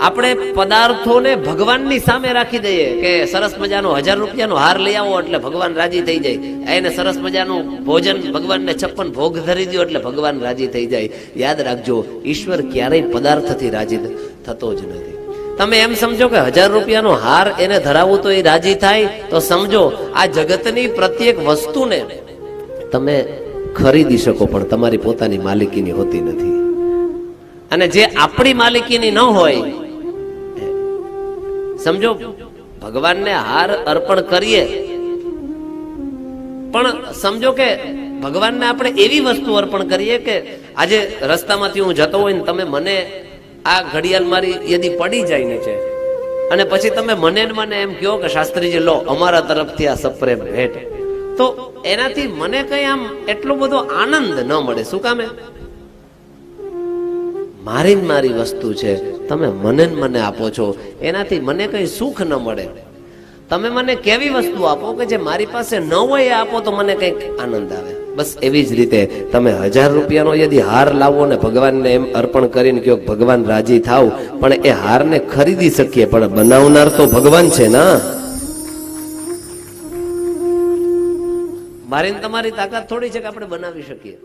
આપણે પદાર્થોને ભગવાનની સામે રાખી દઈએ કે સરસ મજાનો 1000 રૂપિયાનો હાર લઈ આવો એટલે ભગવાન રાજી થઈ જાય, એને સરસ મજાનું ભોજન ભગવાનને 56 ભોગ ધરી દો એટલે ભગવાન રાજી થઈ જાય. યાદ રાખજો, ઈશ્વર ક્યારેય પદાર્થથી રાજી થતો જ નથી. તમે એમ સમજો કે 1000 રૂપિયાનો હાર એને ધરાવું તો એ રાજી થાય, તો સમજો આ જગતની પ્રત્યેક વસ્તુને તમે ખરીદી શકો પણ તમારી પોતાની માલિકીની હોતી નથી. અને જે આપણી માલિકીની ન હોય, સમજો ભગવાનને હાર અર્પણ કરીએ, પણ સમજો કે ભગવાનને આપણે એવી વસ્તુ અર્પણ કરીએ કે આજે રસ્તામાંથી હું જતો હોય ને તમે મને આ ઘડિયાળ મારી યદી પડી જાય નીચે અને પછી તમે મને એમ કહો કે શાસ્ત્રીજી લો અમારા તરફથી આ સપ્રેમ ભેટ, તો એનાથી મને કઈ આમ એટલો બધો આનંદ ન મળે. શું કામે? મારી વસ્તુ છે, તમે મને આપો છો, એનાથી મને કઈ સુખ ન મળે. તમે મને કેવી વસ્તુ આપો કે જે મારી પાસે ન હોય એ આપો તો મને કઈક આનંદ આવે. બસ એવી જ રીતે તમે 1000 રૂપિયાનો યદી હાર લાવો ને ભગવાનને એમ અર્પણ કરીને કહો ભગવાન રાજી થાવ, પણ એ હારને ખરીદી શકીએ પણ બનાવનાર તો ભગવાન છે ના. મારી તમારી તાકાત થોડી છે કે આપણે બનાવી શકીએ.